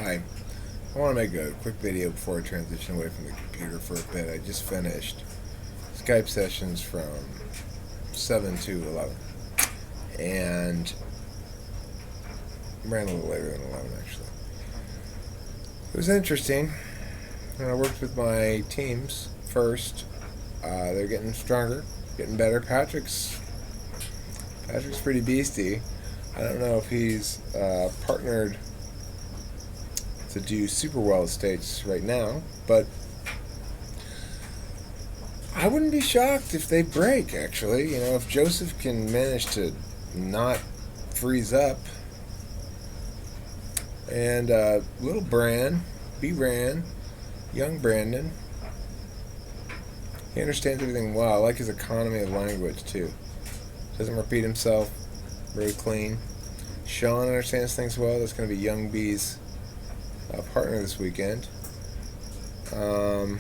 Hi. I want to make a quick video before I transition away from the computer for a bit. I just finished Skype sessions from 7 to 11. And ran a little later than 11, actually. It was interesting. I worked with my teams first. They're getting stronger, getting better. Patrick's pretty beastie. I don't know if he's partnered to do super well at states right now, but I wouldn't be shocked if they break, actually. If Joseph can manage to not freeze up, and little B-Ran, young Brandon, he understands everything well. I like his economy of language, too. Doesn't repeat himself, very clean. Sean understands things well. That's going to be young B's partner this weekend. But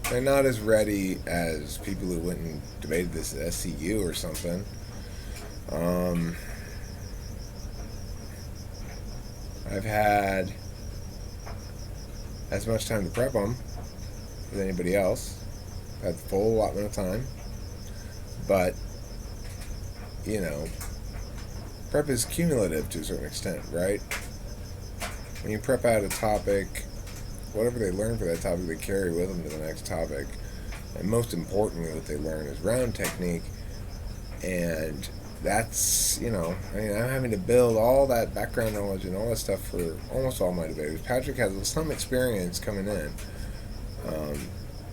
they're not as ready as people who went and debated this at SCU or something. I've had as much time to prep them as anybody else. I've had the full allotment of time. But, prep is cumulative to a certain extent, right? When you prep out a topic, whatever they learn for that topic, they carry with them to the next topic. And most importantly, what they learn is round technique. And that's, I'm having to build all that background knowledge and all that stuff for almost all my debaters. Patrick has some experience coming in.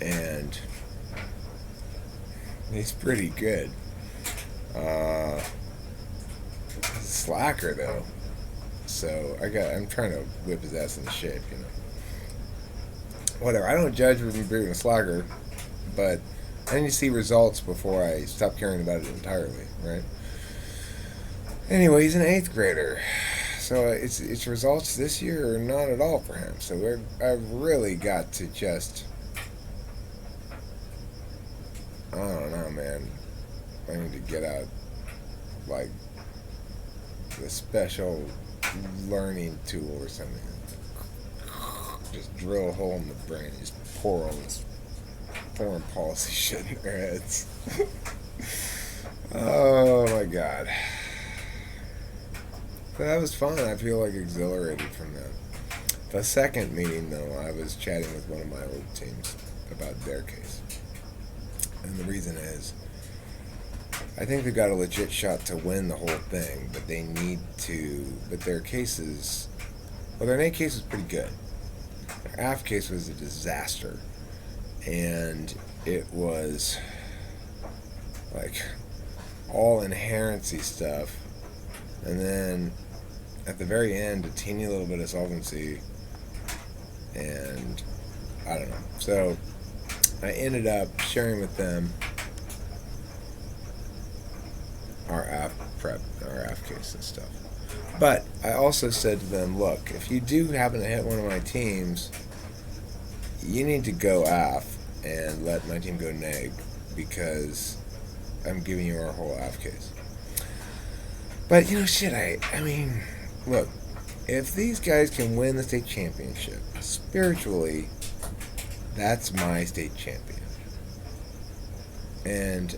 And he's pretty good. He's a slacker, though. So I'm trying to whip his ass into shape, Whatever. I don't judge with him being a slacker, but I need to see results before I stop caring about it entirely, right? Anyway, he's an 8th grader, so its results this year are not at all for him. So I've really got to just, I don't know, man. I need to get out like the special learning tool or something. Just drill a hole in the brain, just pour all this foreign policy shit in their heads. Oh my god. But that was fun. I feel like exhilarated from that. The second meeting, though, I was chatting with one of my old teams about their case. And the reason is, I think they've got a legit shot to win the whole thing, but their case their NA case was pretty good. Their AF case was a disaster. And it was like all inherency stuff. And then at the very end, a teeny little bit of solvency. And I don't know. So I ended up sharing with them our AF prep, our AF case and stuff. But I also said to them, look, if you do happen to hit one of my teams, you need to go AF and let my team go neg, because I'm giving you our whole AF case. But, I mean, look, if these guys can win the state championship, spiritually, that's my state champion. And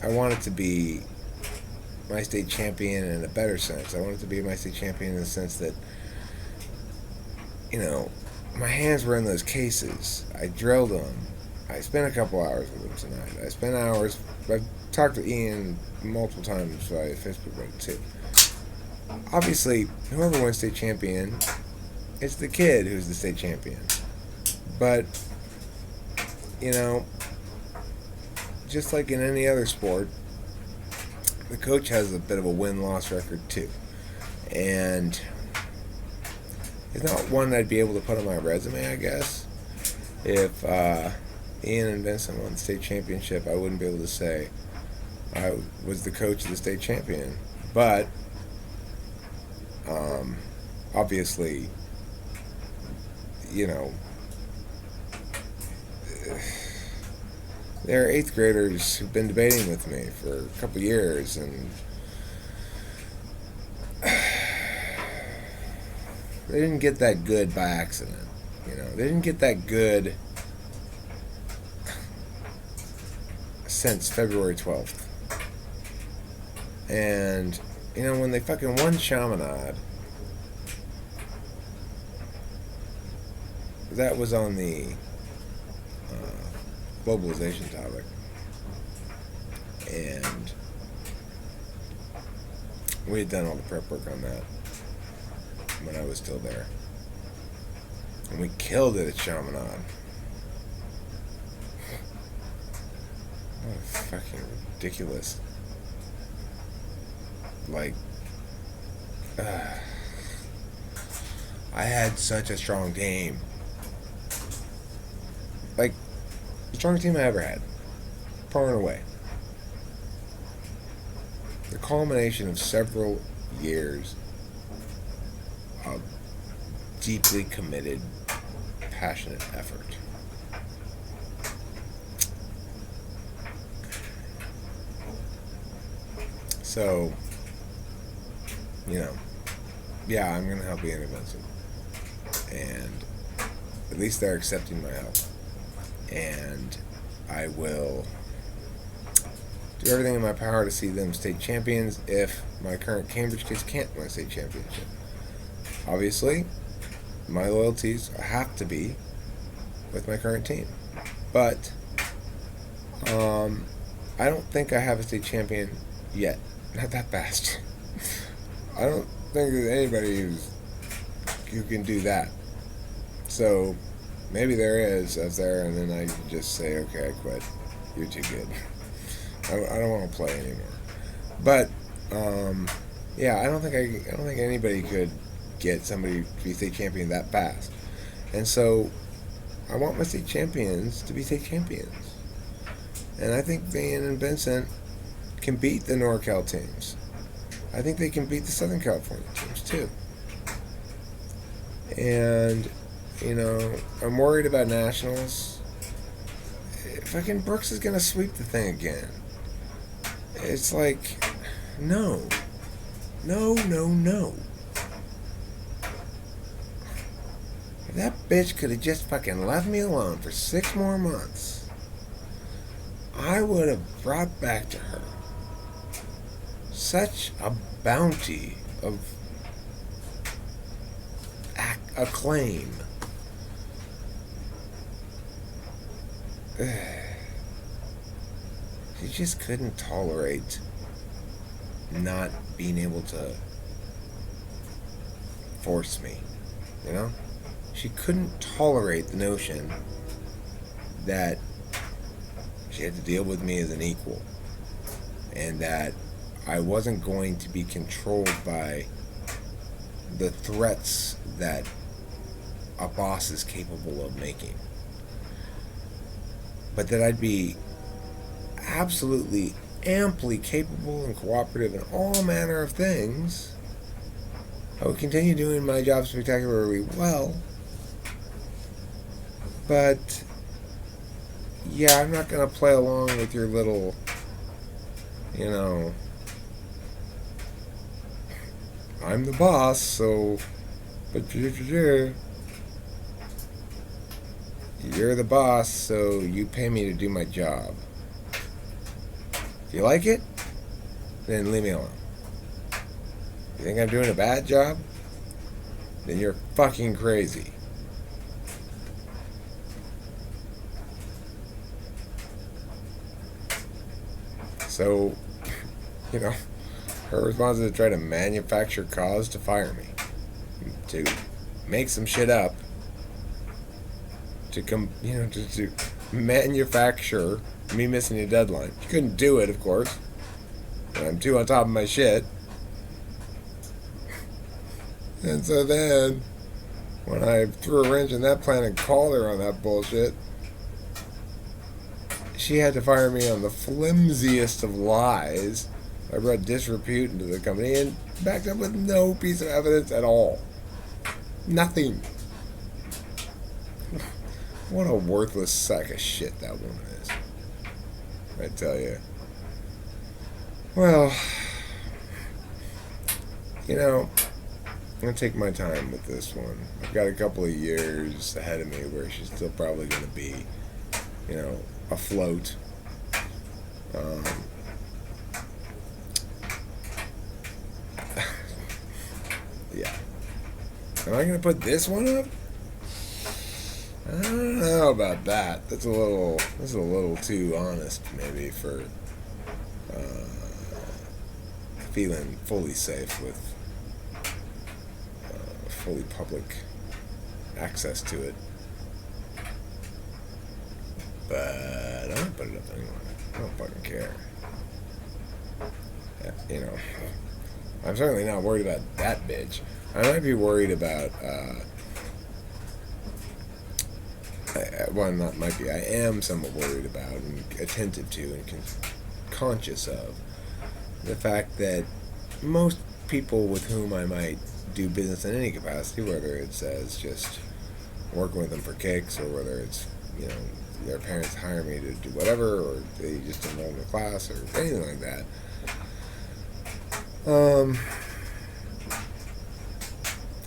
I want it to be my state champion in a better sense. I want it to be my state champion in the sense that, my hands were in those cases. I drilled them. I spent a couple hours with them tonight. I spent hours. I've talked to Ian multiple times via Facebook about it too. Obviously, whoever wins state champion, it's the kid who's the state champion. But, just like in any other sport, the coach has a bit of a win-loss record too. And it's not one I'd be able to put on my resume, I guess. If Ian and Vincent won the state championship, I wouldn't be able to say I was the coach of the state champion. But obviously, There are 8th graders who've been debating with me for a couple years, and they didn't get that good by accident. They didn't get that good since February 12th. And, when they fucking won Chaminade, that was on the globalization topic. And we had done all the prep work on that when I was still there. And we killed it at Chaminade. What a fucking ridiculous. I had such a strong team. The strongest team I ever had. Far and away. The culmination of several years of deeply committed, passionate effort. So, yeah, I'm going to help Ian and Vincent. And at least they're accepting my help. And I will do everything in my power to see them state champions if my current Cambridge kids can't win a state championship. Obviously, my loyalties have to be with my current team. But I don't think I have a state champion yet. Not that fast. I don't think there's anybody who can do that. So maybe there is up there, and then I can just say, okay, I quit. You're too good. I don't want to play anymore. But yeah, I don't think anybody could get somebody to be state champion that fast. And so I want my state champions to be state champions. And I think Van and Vincent can beat the NorCal teams. I think they can beat the Southern California teams too. And I'm worried about nationals. Fucking Brooks is gonna sweep the thing again. It's like, no. If that bitch could have just fucking left me alone for 6 more months, I would have brought back to her such a bounty of acclaim. She just couldn't tolerate not being able to force me, She couldn't tolerate the notion that she had to deal with me as an equal, and that I wasn't going to be controlled by the threats that a boss is capable of making, but that I'd be absolutely amply capable and cooperative in all manner of things. I would continue doing my job spectacularly well, but yeah, I'm not going to play along with your little, I'm the boss, so, but you're the boss, so you pay me to do my job. If you like it, then leave me alone. You think I'm doing a bad job? Then you're fucking crazy. So, her response is to try to manufacture cause to fire me. To make some shit up. To manufacture me missing a deadline. She couldn't do it, of course. And I'm too on top of my shit. And so then, when I threw a wrench in that plan and called her on that bullshit, she had to fire me on the flimsiest of lies. I brought disrepute into the company and backed up with no piece of evidence at all. Nothing. What a worthless sack of shit that woman is. I tell you. Well, I'm going to take my time with this one. I've got a couple of years ahead of me where she's still probably going to be, afloat. Um, yeah. Am I going to put this one up? I don't know about that. That's a little too honest, maybe, for feeling fully safe with fully public access to it. But I'm gonna put it up anyway. I don't fucking care. I'm certainly not worried about that bitch. I might be worried about. Not might be. I am somewhat worried about and attentive to and conscious of the fact that most people with whom I might do business in any capacity, whether it's as just working with them for kicks or whether it's, their parents hire me to do whatever or they just enroll in a class or anything like that.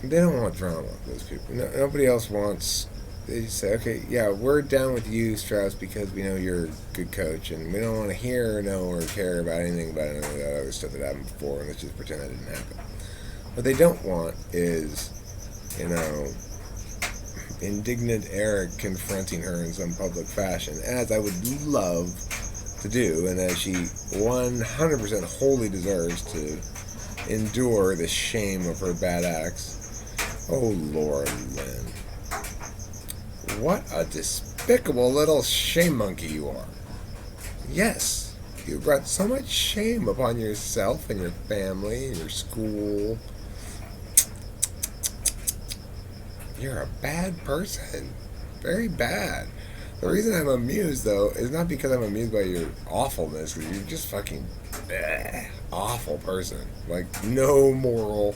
They don't want drama, those people. Nobody else wants. They just say, okay, yeah, we're down with you, Strauss, because we know you're a good coach, and we don't want to hear, know, or care about anything about any of that other stuff that happened before, and let's just pretend that didn't happen. What they don't want is, indignant Eric confronting her in some public fashion, as I would love to do, and as she 100% wholly deserves to endure the shame of her bad acts. Oh, Lord, Lynn. What a despicable little shame monkey you are. Yes, you brought so much shame upon yourself and your family and your school. You're a bad person. Very bad. The reason I'm amused, though, is not because I'm amused by your awfulness, because you're just fucking awful person. Like, no moral.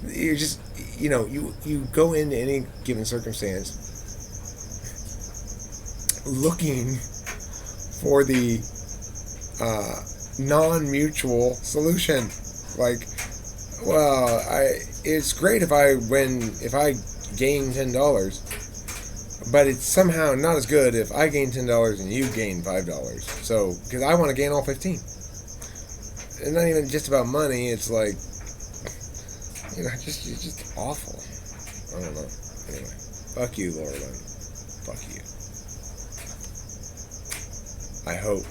You're just, you go into any given circumstance looking for the non-mutual solution. Like, well, it's great if I gain $10, but it's somehow not as good if I gain $10 and you gain $5. So, because I want to gain all 15. It's not even just about money. It's like, you're just awful. I don't know. Anyway, fuck you, Laura Lynn. Fuck you. I hope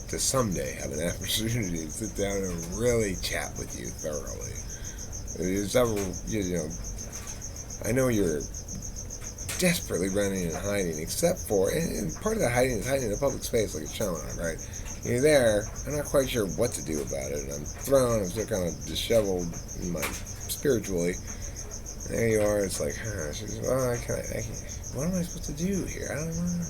to someday have an opportunity to sit down and really chat with you thoroughly. There's several, I know you're desperately running and hiding, except for, and part of that hiding is hiding in a public space like a showing, right? You're there, I'm not quite sure what to do about it, and I'm still kind of disheveled spiritually. There you are, it's like, what am I supposed to do here? I don't know.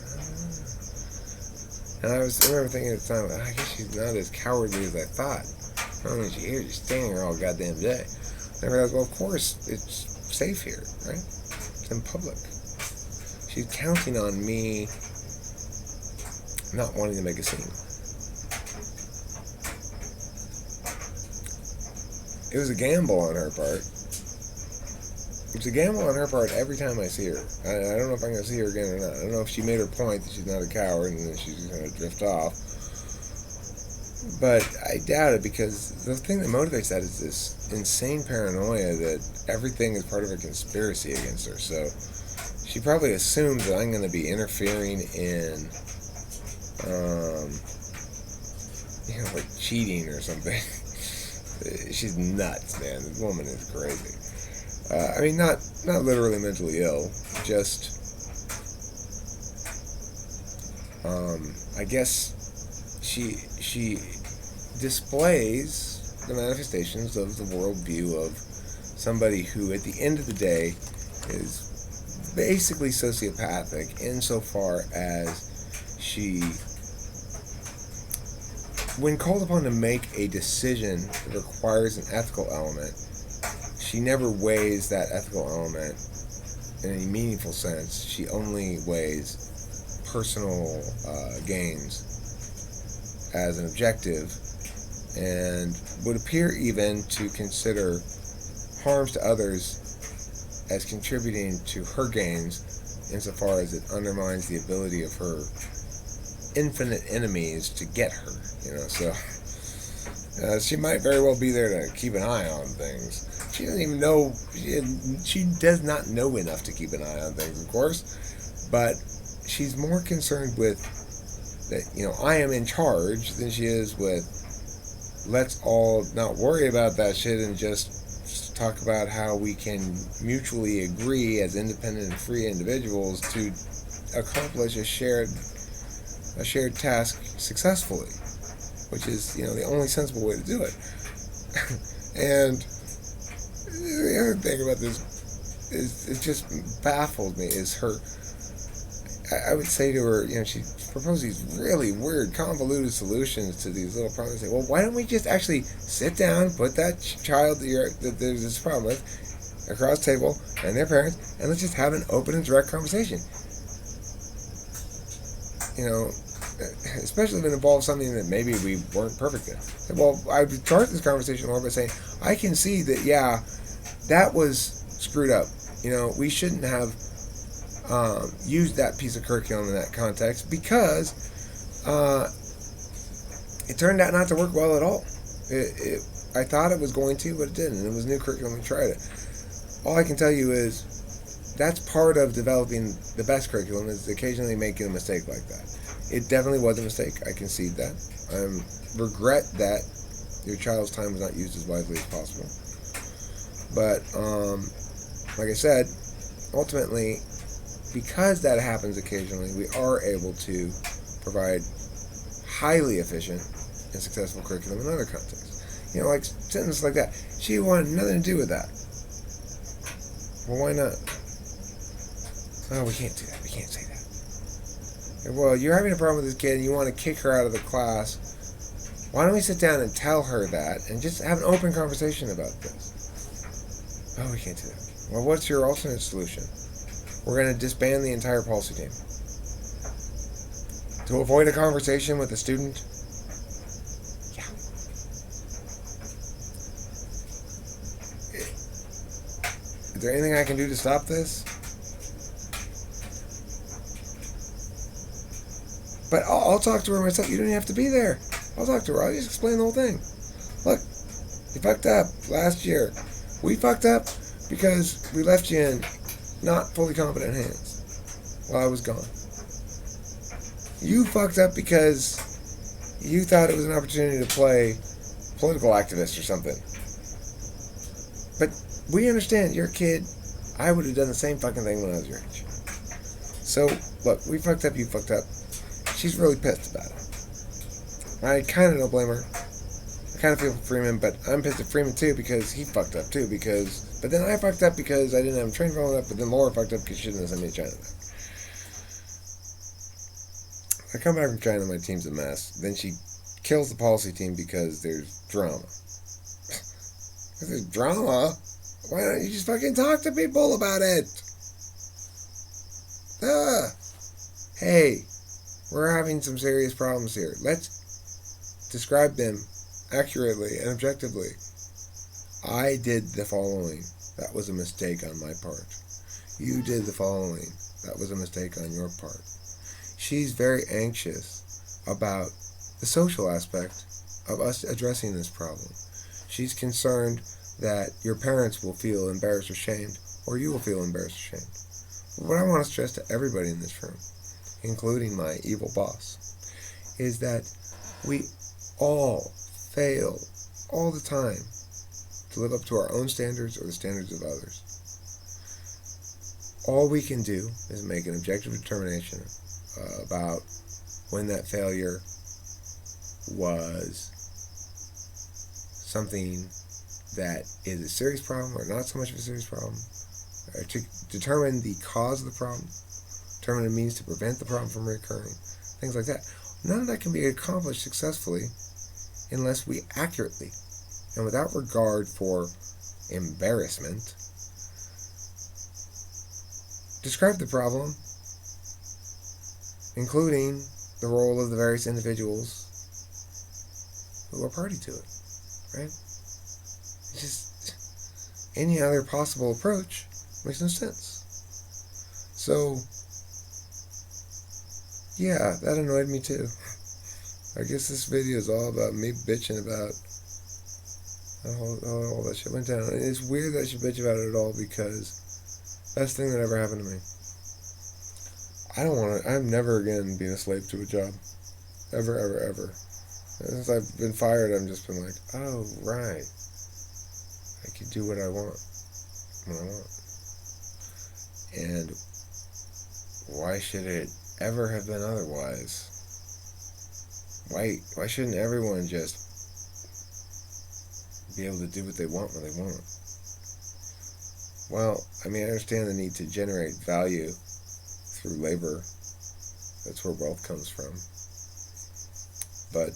And I remember thinking at the time, I guess she's not as cowardly as I thought. Not only is she here, she's standing here all goddamn day. And I realized, well, of course, it's safe here, right? It's in public. She's counting on me not wanting to make a scene. It was a gamble on her part. It's a gamble on her part every time I see her. I don't know if I'm going to see her again or not. I don't know if she made her point that she's not a coward and that she's going to drift off. But I doubt it, because the thing that motivates that is this insane paranoia that everything is part of a conspiracy against her. So she probably assumes that I'm going to be interfering in, like cheating or something. She's nuts, man. This woman is crazy. Not literally mentally ill, just, I guess she displays the manifestations of the worldview of somebody who, at the end of the day, is basically sociopathic insofar as she, when called upon to make a decision that requires an ethical element, she never weighs that ethical element in any meaningful sense. She only weighs personal gains as an objective and would appear even to consider harms to others as contributing to her gains insofar as it undermines the ability of her infinite enemies to get her. So she might very well be there to keep an eye on things. She doesn't even know. She does not know enough to keep an eye on things, of course, but she's more concerned with that. I am in charge than she is with let's all not worry about that shit and just talk about how we can mutually agree as independent and free individuals to accomplish a shared task successfully, which is the only sensible way to do it. And the other thing about this is it just baffled me is her. I would say to her, she proposed these really weird, convoluted solutions to these little problems. Say, well, why don't we just actually sit down, put that child that there's this problem with across the table and their parents, and let's just have an open and direct conversation. Especially if it involves something that maybe we weren't perfect at. Well, I would start this conversation more by saying, I can see that, that was screwed up. We shouldn't have used that piece of curriculum in that context because it turned out not to work well at all. I thought it was going to, but it didn't. It was new curriculum. We tried it. All I can tell you is that's part of developing the best curriculum is occasionally making a mistake like that. It definitely was a mistake. I concede that. I regret that your child's time was not used as wisely as possible. But, like I said, ultimately, because that happens occasionally, we are able to provide highly efficient and successful curriculum in other contexts. Like sentences like that. She wanted nothing to do with that. Well, why not? Oh, we can't do that. We can't say that. Well, you're having a problem with this kid and you want to kick her out of the class. Why don't we sit down and tell her that and just have an open conversation about this? Oh, we can't do that. Well, what's your alternate solution? We're going to disband the entire policy team. To avoid a conversation with a student? Yeah. Is there anything I can do to stop this? But I'll talk to her myself. You don't even have to be there. I'll talk to her. I'll just explain the whole thing. Look, you fucked up last year. We fucked up because we left you in not fully competent hands while I was gone. You fucked up because you thought it was an opportunity to play political activist or something. But we understand you're a kid. I would have done the same fucking thing when I was your age. So, look, we fucked up, you fucked up. She's really pissed about it. I kind of don't blame her. I kind of feel for Freeman, but I'm pissed at Freeman too because he fucked up too. But then I fucked up because I didn't have him trained well enough. But then Laura fucked up because she didn't have sent me to China. I come back from China, my team's a mess. Then she kills the policy team because there's drama. If there's drama, why don't you just fucking talk to people about it? Hey, we're having some serious problems here. Let's describe them accurately and objectively. I did the following. That was a mistake on my part. You did the following. That was a mistake on your part. She's very anxious about the social aspect of us addressing this problem. She's concerned that your parents will feel embarrassed or shamed, or you will feel embarrassed or shamed. What I want to stress to everybody in this room, including my evil boss, is that we all fail all the time to live up to our own standards or the standards of others. All we can do is make an objective determination about when that failure was something that is a serious problem or not so much of a serious problem, to determine the cause of the problem, determine the means to prevent the problem from recurring, things like that. None of that can be accomplished successfully unless we accurately and without regard for embarrassment describe the problem, including the role of the various individuals who are party to it, right? It's just any other possible approach makes no sense. So, yeah, that annoyed me too. I guess this video is all about me bitching about how all that shit went down. And it's weird that I should bitch about it at all because best thing that ever happened to me. I don't want to. I'm never again being a slave to a job. Ever, ever, ever. Since I've been fired, I've just been like, oh, right. I can do what I want when I want. And why should it ever have been otherwise? Why shouldn't everyone just be able to do what they want when they want? Well, I mean, I understand the need to generate value through labor. That's where wealth comes from. But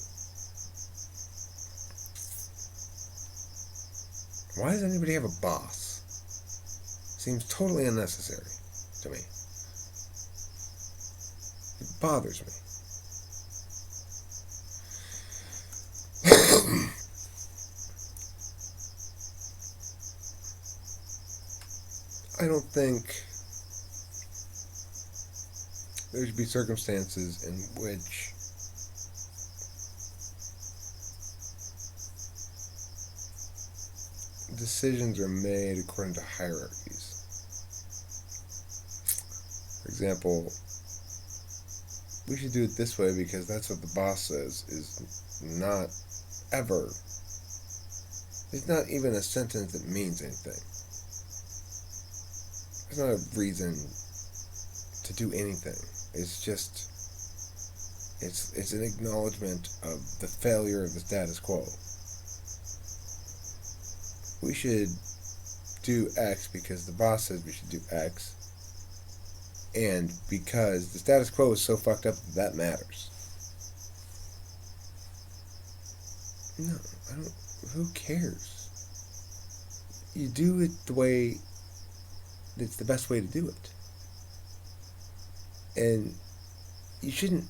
why does anybody have a boss? Seems totally unnecessary to me. It bothers me. I don't think there should be circumstances in which decisions are made according to hierarchies. For example, we should do it this way because that's what the boss says is not ever. It's not even a sentence that means anything. There's not a reason to do anything. It's just, it's an acknowledgement of the failure of the status quo. We should do X because the boss says we should do X, and because the status quo is so fucked up that matters. No, I don't. Who cares? You do it the way that's the best way to do it. And you shouldn't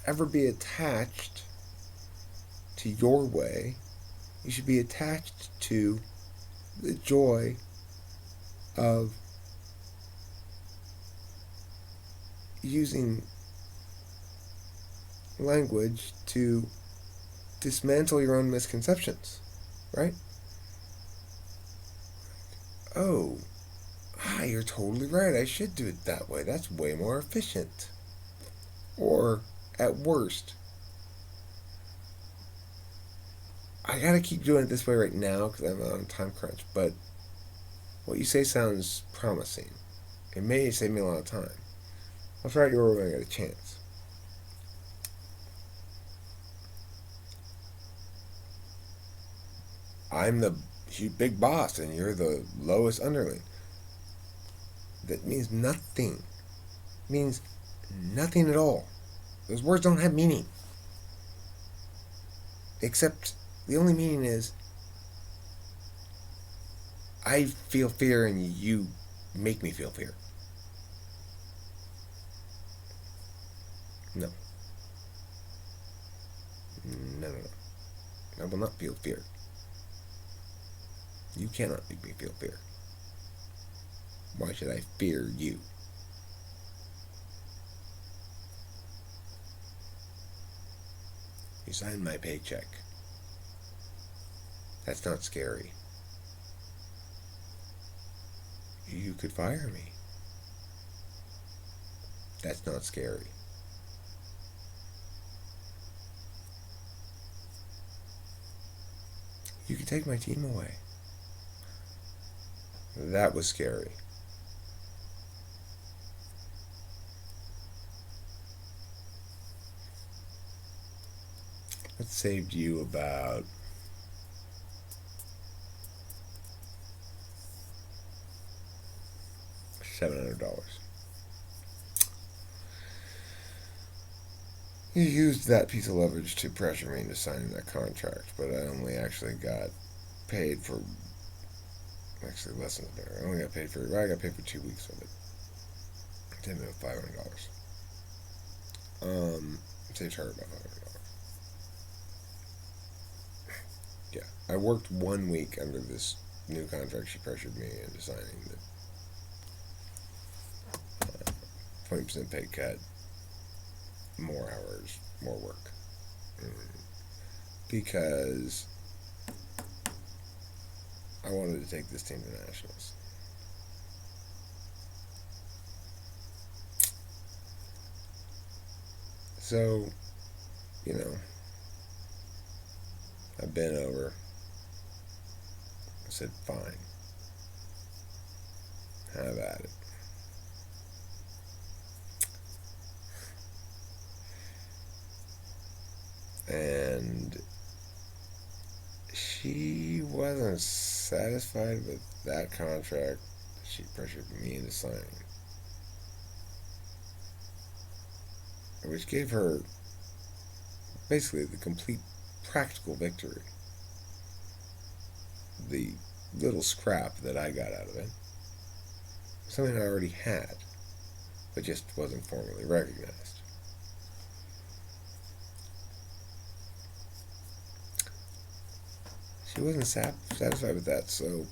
ever be attached to your way. You should be attached to the joy of using language to dismantle your own misconceptions, right? Oh, you're totally right. I should do it that way. That's way more efficient. Or, at worst, I gotta keep doing it this way right now because I'm on a time crunch, but what you say sounds promising. It may save me a lot of time. I'll try it your way when I get a chance. I'm the big boss and you're the lowest underling. That means nothing. It means nothing at all. Those words don't have meaning. Except the only meaning is I feel fear and you make me feel fear. No. No. I will not feel fear. You cannot make me feel fear. Why should I fear you? You signed my paycheck. That's not scary. You could fire me. That's not scary. You could take my team away. That was scary. That saved you about $700. You used that piece of leverage to pressure me into signing that contract, but I only actually got paid for less than that. I got paid for 2 weeks of it. It saved me $500. Saved her about $500. I worked 1 week under this new contract. She pressured me into signing the 20% pay cut, more hours, more work. Because I wanted to take this team to nationals. So, you know, I bent over. I said, fine. Have at it. And she wasn't satisfied with that contract. She pressured me into signing, which gave her basically the complete practical victory. The little scrap that I got out of it, something I already had, but just wasn't formally recognized. She wasn't satisfied with that, so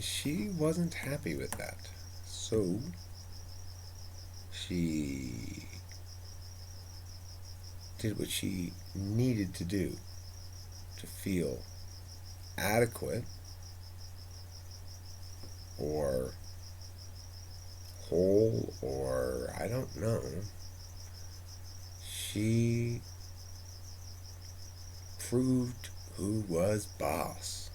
she wasn't happy with that. So she did what she needed to do to feel adequate or whole, or I don't know. She proved who was boss.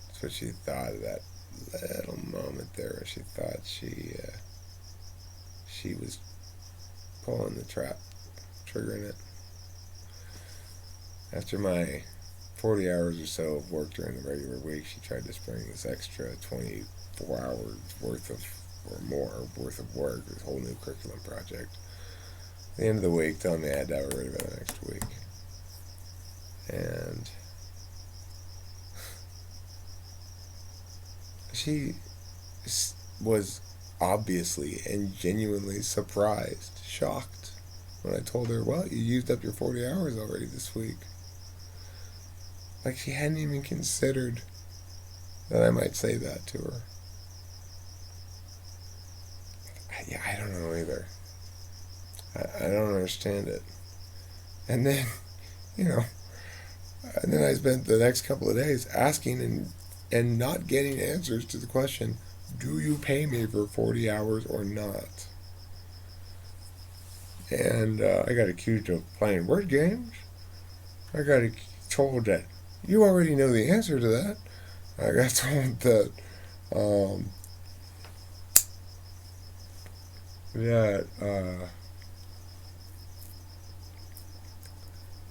That's what she thought of that little moment there. She thought she was pulling the trap, triggering it. After my 40 hours or so of work during the regular week, she tried to spring this extra 24 hours worth of, or more, worth of work, this whole new curriculum project. At the end of the week, telling me I had to have it ready by the next week. And she was obviously and genuinely surprised, shocked, when I told her, well, you used up your 40 hours already this week. Like she hadn't even considered that I might say that to her. Yeah, I don't know either. I don't understand it. And then, and then I spent the next couple of days asking and not getting answers to the question, do you pay me for 40 hours or not? And I got accused of playing word games. I got told that you already know the answer to that. I got told that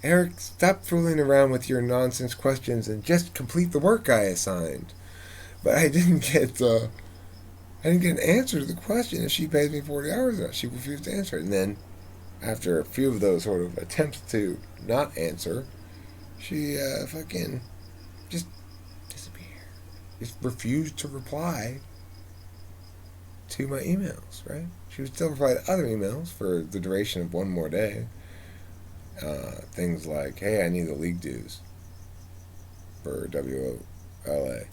Eric, stop fooling around with your nonsense questions and just complete the work I assigned. But I didn't get an answer to the question if she pays me 40 hours or not. She refused to answer it. And then, after a few of those sort of attempts to not answer, she fucking just disappeared. Just refused to reply to my emails, right? She would still reply to other emails for the duration of one more day. Things like, hey, I need the league dues for WLA.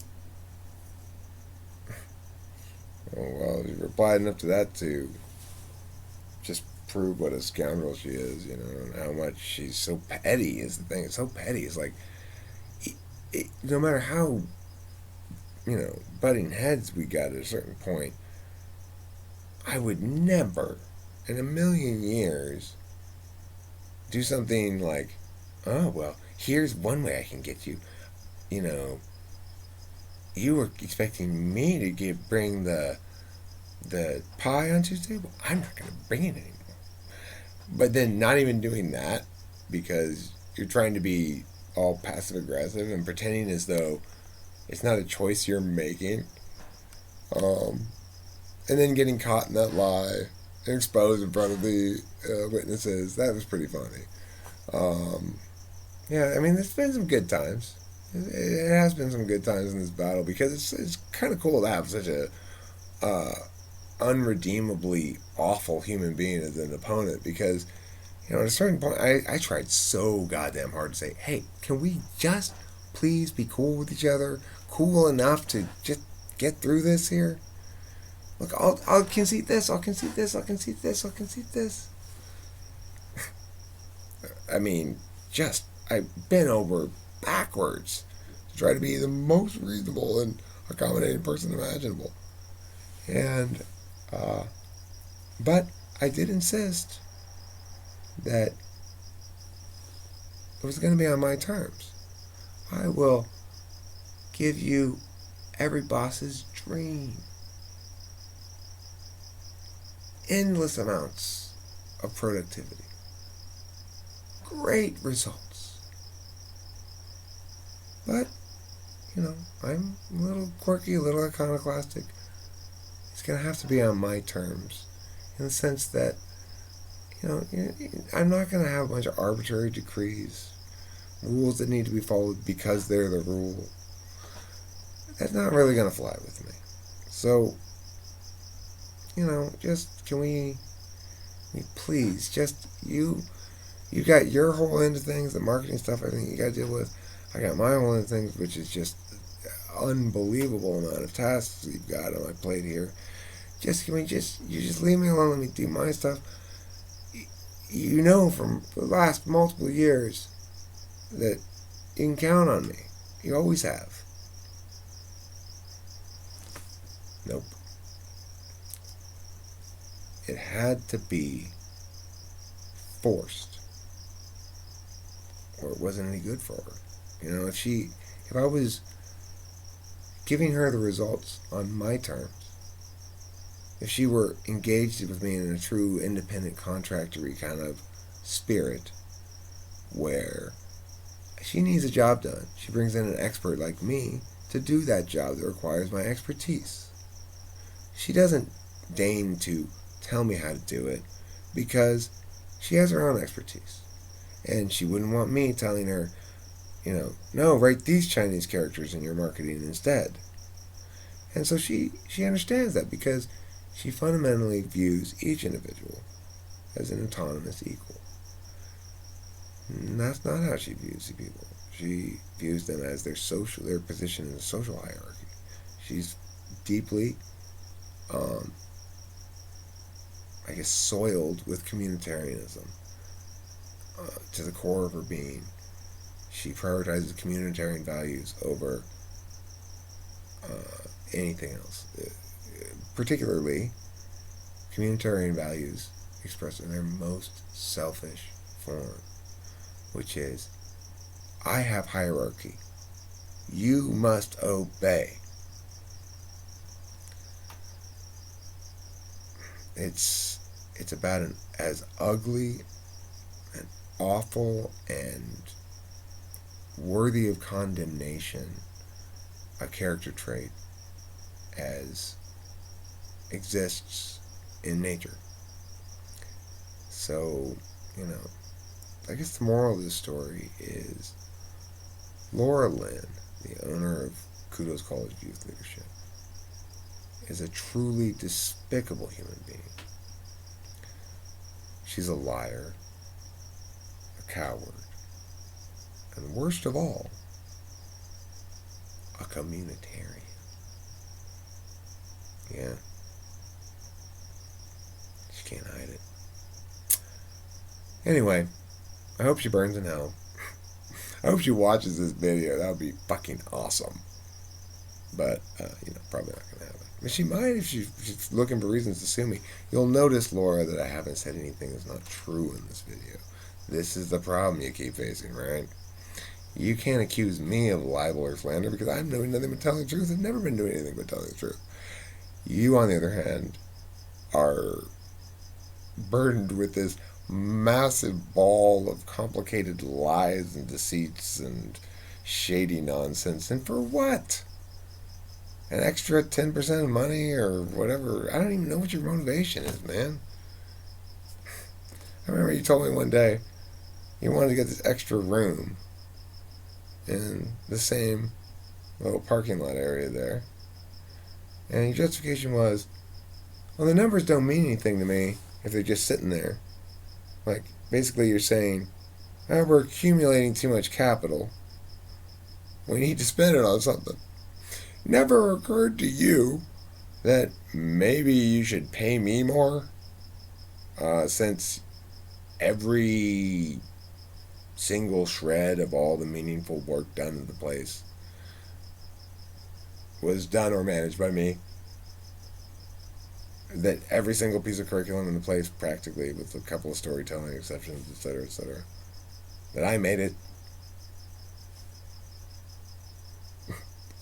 Oh, well, she replied enough to that to just prove what a scoundrel she is, and how much she's so petty is the thing. It's so petty. It's like, no matter how, butting heads we got at a certain point, I would never in a million years do something like, oh, well, here's one way I can get you. You were expecting me to bring the pie on Tuesday? Well, I'm not going to bring it anymore. But then not even doing that because you're trying to be all passive aggressive and pretending as though it's not a choice you're making. And then getting caught in that lie and exposed in front of the witnesses. That was pretty funny. Yeah, I mean, there's been some good times. It has been some good times in this battle because it's kind of cool to have such a unredeemably awful human being as an opponent, because At a certain point, I tried so goddamn hard to say, hey, can we just please be cool with each other? Cool enough to just get through this here? Look, I'll concede this, I'll concede this, I'll concede this, I'll concede this. I mean, just, I bent over backwards to try to be the most reasonable and accommodating person imaginable. And, but I did insist that it was going to be on my terms. I will give you every boss's dream. Endless amounts of productivity. Great results. But, I'm a little quirky, a little iconoclastic. It's going to have to be on my terms. In the sense that, I'm not going to have a bunch of arbitrary decrees, rules that need to be followed because they're the rule. That's not really going to fly with me. So, just, can we please, just, you got your whole end of things, the marketing stuff, everything you got to deal with. I got my whole end of things, which is just unbelievable amount of tasks you've got on my plate here. Just, you just leave me alone, let me do my stuff. From the last multiple years that you can count on me. You always have. Nope. It had to be forced, or it wasn't any good for her. If I was giving her the results on my terms, if she were engaged with me in a true independent contractory kind of spirit, where she needs a job done, she brings in an expert like me to do that job that requires my expertise. She doesn't deign to tell me how to do it because she has her own expertise. And she wouldn't want me telling her, no, write these Chinese characters in your marketing instead. And so she understands that because she fundamentally views each individual as an autonomous equal. And that's not how she views the people. She views them as their position in the social hierarchy. She's deeply, soiled with communitarianism to the core of her being. She prioritizes communitarian values over anything else. Particularly, communitarian values expressed in their most selfish form, which is, I have hierarchy. You must obey. It's about an as ugly and awful and worthy of condemnation a character trait as exists in nature. So, I guess the moral of this story is Laura Lynn, the owner of Kudos College Youth Leadership, is a truly despicable human being. She's a liar, a coward, and worst of all, a communitarian. Yeah. She can't hide it. Anyway, I hope she burns in hell. I hope she watches this video. That would be fucking awesome. But, probably not going to happen. I mean, she might if she's looking for reasons to sue me. You'll notice, Laura, that I haven't said anything that's not true in this video. This is the problem you keep facing, right? You can't accuse me of libel or slander because I'm doing nothing but telling the truth. I've never been doing anything but telling the truth. You, on the other hand, are burdened with this massive ball of complicated lies and deceits and shady nonsense. And for what? An extra 10% of money or whatever? I don't even know what your motivation is, man. I remember you told me one day you wanted to get this extra room in the same little parking lot area there. And your justification was, well, the numbers don't mean anything to me if they're just sitting there. Like, basically, you're saying, we're accumulating too much capital. We need to spend it on something. Never occurred to you that maybe you should pay me more, since every single shred of all the meaningful work done in the place was done or managed by me. That every single piece of curriculum in the place, practically, with a couple of storytelling exceptions, etc., that I made it.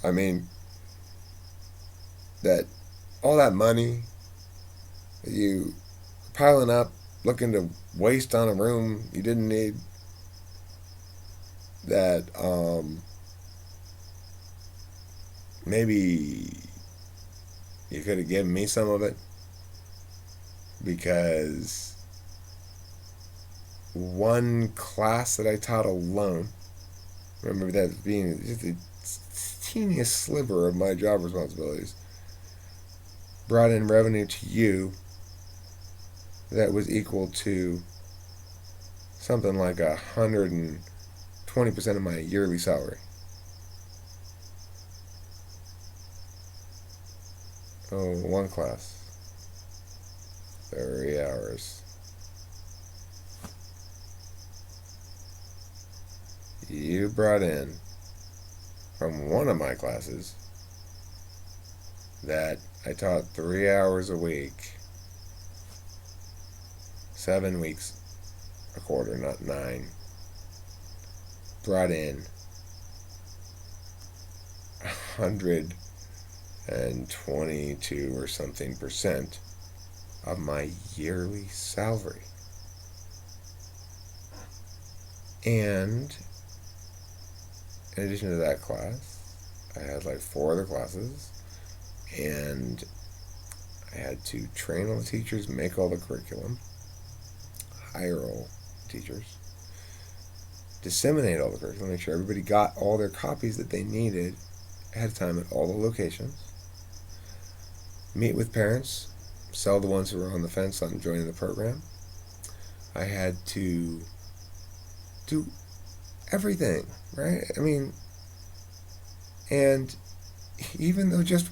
I mean, that all that money that you piling up, looking to waste on a room you didn't need, that maybe you could have given me some of it, because one class that I taught alone, remember that being just the teeniest sliver of my job responsibilities, brought in revenue to you that was equal to something like 120% of my yearly salary. Oh, one class, 30 hours. You brought in from one of my classes that I taught 3 hours a week, 7 weeks a quarter, not 9. Brought in 122 or something percent of my yearly salary. And in addition to that class, I had like 4 other classes, and I had to train all the teachers, make all the curriculum, hire all teachers, disseminate all the curriculum, make sure everybody got all their copies that they needed ahead of time at all the locations, meet with parents, sell the ones who were on the fence on joining the program. I had to do everything, right? I mean, and even though just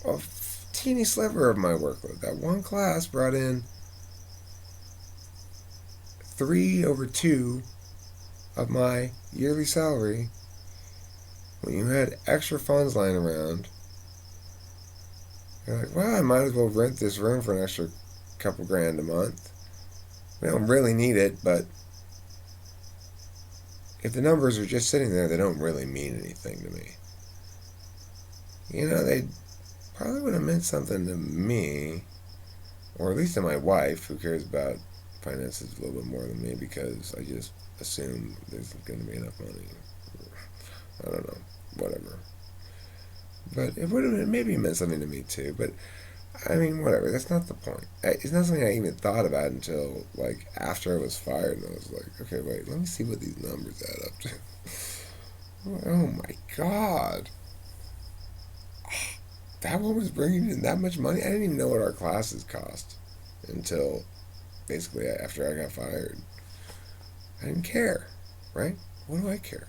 a teeny sliver of my workload, that one class brought in 3/2 of my yearly salary. When you had extra funds lying around, you're like, well, I might as well rent this room for an extra couple grand a month. We don't really need it, but if the numbers are just sitting there, they don't really mean anything to me. They probably would have meant something to me, or at least to my wife, who cares about finances a little bit more than me, because I just assume there's going to be enough money. I don't know, whatever. But it would have maybe meant something to me too. But I mean, whatever. That's not the point. It's not something I even thought about until like after I was fired, and I was like, okay, wait, let me see what these numbers add up to. Oh my god, that one was bringing in that much money. I didn't even know what our classes cost until basically after I got fired. I didn't care, right? What do I care?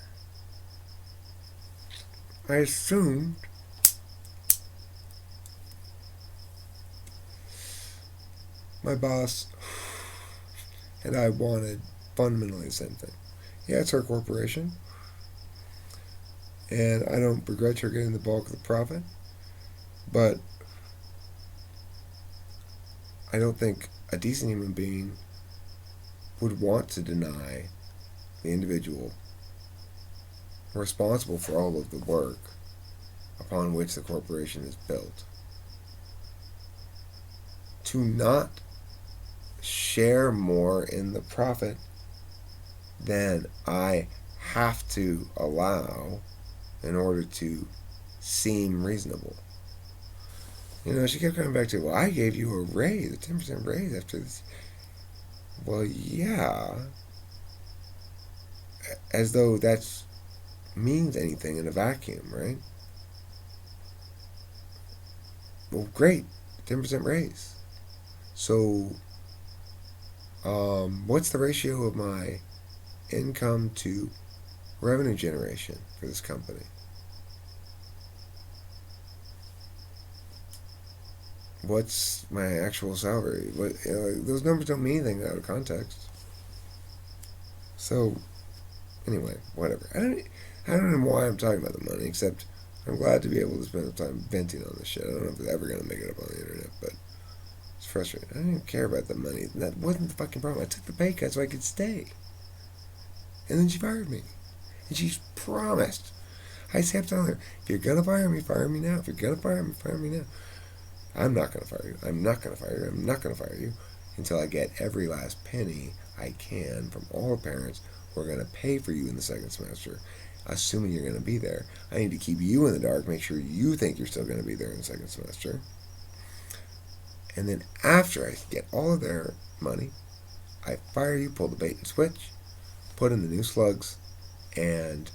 I assumed my boss and I wanted fundamentally the same thing. Yeah, it's her corporation, and I don't begrudge her getting the bulk of the profit, but I don't think a decent human being would want to deny the individual responsible for all of the work upon which the corporation is built to not share more in the profit than I have to allow in order to seem reasonable. She kept coming back to, well, I gave you a raise, a 10% raise after this. Well, yeah. As though that means anything in a vacuum, right? Well, great, 10% raise. So What's the ratio of my income to revenue generation for this company? What's my actual salary? Those numbers don't mean anything out of context. So anyway, whatever. I don't know why I'm talking about the money, except I'm glad to be able to spend the time venting on this shit. I don't know if it's ever gonna make it up on the internet, but it's frustrating. I didn't even care about the money. That wasn't the fucking problem. I took the pay cut so I could stay, and then she fired me, and she promised. I kept telling her, if you're gonna fire me now. If you're gonna fire me now. I'm not gonna fire you. I'm not gonna fire you. I'm not gonna fire you until I get every last penny I can from all the parents who are gonna pay for you in the second semester, assuming you're gonna be there. I need to keep you in the dark, make sure you think you're still gonna be there in the second semester. And then after I get all of their money, I fire you, pull the bait and switch, put in the new slugs, and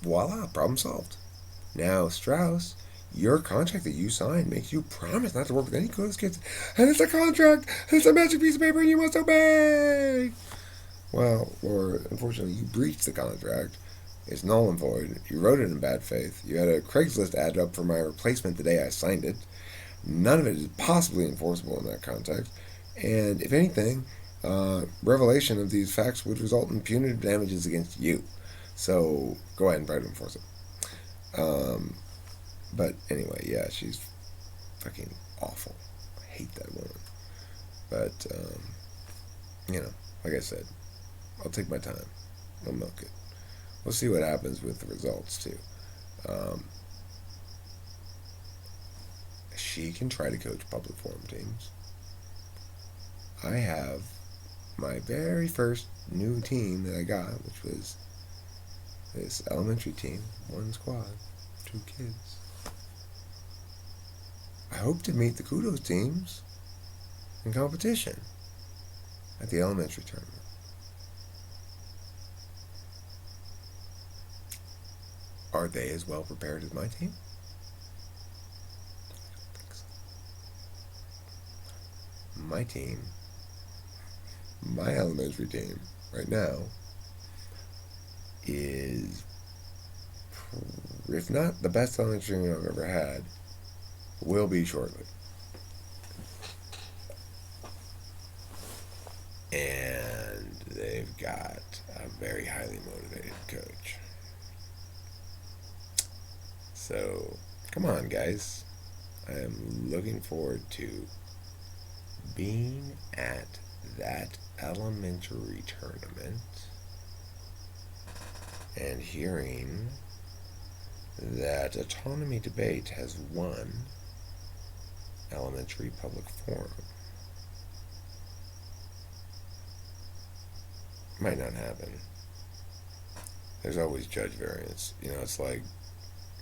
voila, problem solved. Now, Strauss, your contract that you signed makes you promise not to work with any Kudos kids, and it's a contract, and it's a magic piece of paper, and you must obey. Well, Laura, unfortunately, you breached the contract. It's null and void. You wrote it in bad faith. You had a Craigslist ad up for my replacement the day I signed it. None of it is possibly enforceable in that context. And if anything, revelation of these facts would result in punitive damages against you. So go ahead and try to enforce it. Um, but anyway, yeah, she's fucking awful. I hate that woman. But, like I said, I'll take my time. I'll milk it. We'll see what happens with the results, too. Um, she can try to coach public forum teams. I have my very first new team that I got, which was this elementary team, one squad, 2 kids. I hope to meet the Kudos teams in competition at the elementary tournament. Are they as well prepared as my team? I don't think so. My team, my elementary team, right now, is, if not the best elementary team I've ever had, will be shortly. And they've got a very highly motivated coach. So, come on, guys. I am looking forward to being at that elementary tournament and hearing that autonomy debate has won elementary public forum. Might not happen. There's always judge variance. It's like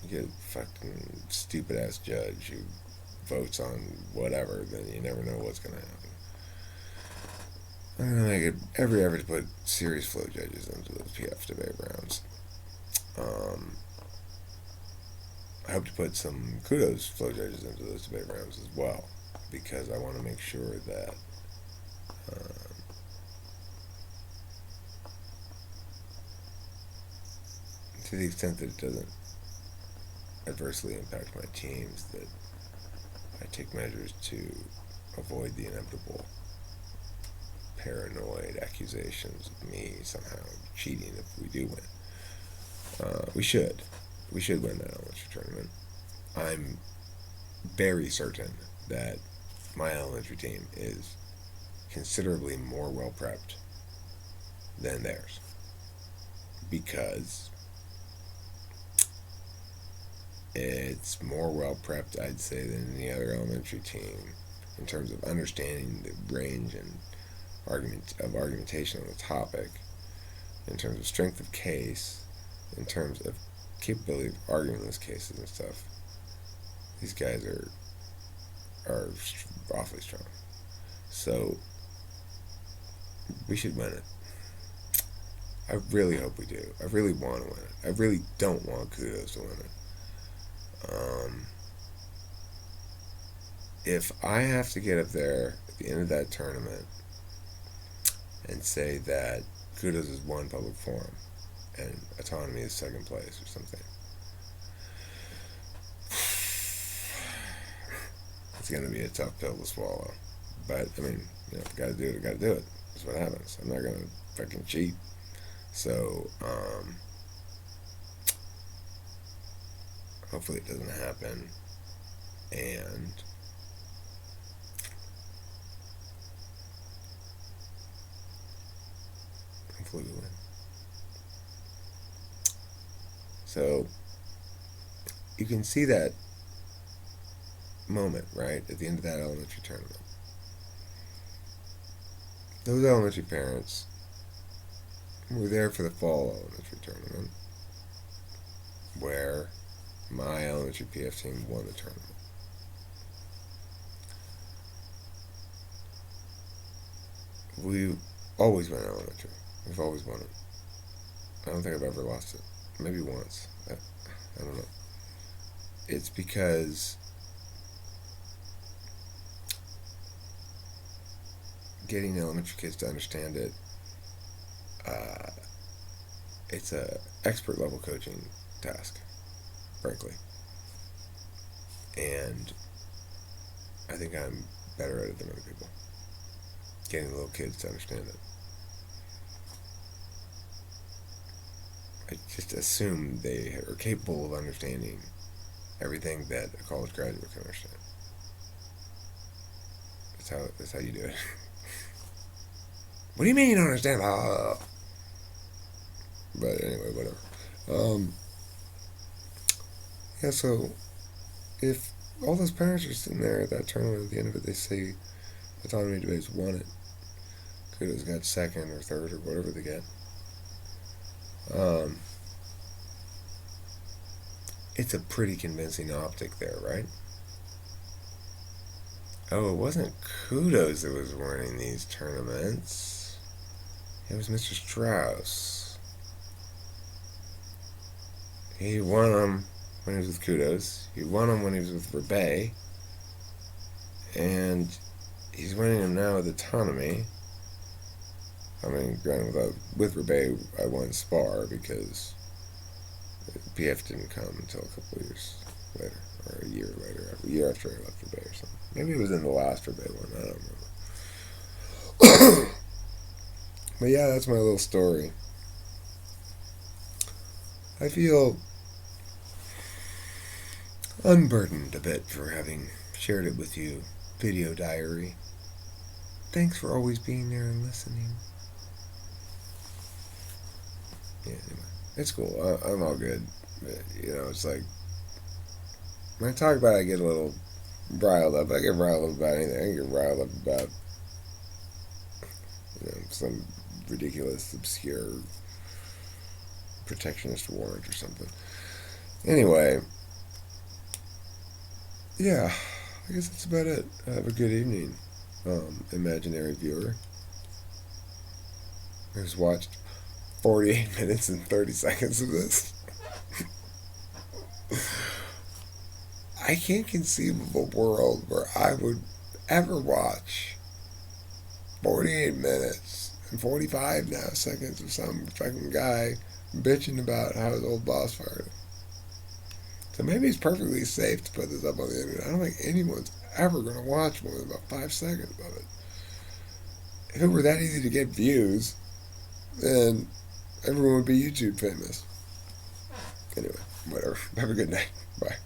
you get a fucking stupid ass judge who votes on whatever, then you never know what's gonna happen. I'm gonna make every effort to put serious flow judges into those PF debate rounds. I hope to put some Kudos flow judges into those debate rounds as well, because I want to make sure that to the extent that it doesn't adversely impact my teams, that I take measures to avoid the inevitable paranoid accusations of me somehow cheating if we do win. We should. We should win that elementary tournament. I'm very certain that my elementary team is considerably more well prepped than theirs, because it's more well prepped, I'd say, than any other elementary team in terms of understanding the range and argumentation on the topic, in terms of strength of case, in terms of capability of arguing those cases and stuff. These guys are awfully strong. So we should win it. I really hope we do. I really want to win it. I really don't want Kudos to win it. If I have to get up there at the end of that tournament and say that Kudos is one public forum and autonomy is second place or something. It's going to be a tough pill to swallow. But, I mean, if you got to do it, you got to do it. That's what happens. I'm not going to fucking cheat. So, hopefully it doesn't happen. And hopefully we win. So, you can see that moment, right, at the end of that elementary tournament. Those elementary parents were there for the fall elementary tournament, where my elementary PF team won the tournament. We always win elementary. We've always won it. I don't think I've ever lost it. Maybe once. I don't know. It's because getting elementary kids to understand it, it's a expert level coaching task, frankly. And I think I'm better at it than other people. Getting little kids to understand it. I just assume they are capable of understanding everything that a college graduate can understand. That's how you do it. What do you mean you don't understand? But anyway, whatever. Yeah, so if all those parents are sitting there at that tournament, at the end of it, they say autonomy debates won it. Kudos got second or third or whatever they get. It's a pretty convincing optic there, right? Oh, it wasn't Kudos that was winning these tournaments. It was Mr. Strauss. He won them when he was with Kudos. He won them when he was with Rebay. And he's winning them now with autonomy. I mean, granted, with Rebay, I won Spar because PF didn't come until a couple of years later, or a year later, a year after I left Rebay or something. Maybe it was in the last Rebay one, I don't remember. But yeah, that's my little story. I feel unburdened a bit for having shared it with you, video diary. Thanks for always being there and listening. Yeah, anyway, it's cool. I'm all good. It's like, when I talk about it, I get a little riled up. I get riled up about anything. I get riled up about, some ridiculous, obscure protectionist warrant or something. Anyway, yeah, I guess that's about it. Have a good evening, imaginary viewer who's watched 48 minutes and 30 seconds of this. I can't conceive of a world where I would ever watch 48 minutes and 45 now seconds of some fucking guy bitching about how his old boss fired him. So maybe it's perfectly safe to put this up on the internet. I don't think anyone's ever going to watch more than about 5 seconds of it. If it were that easy to get views, then everyone would be YouTube famous. Anyway, whatever. Have a good night. Bye.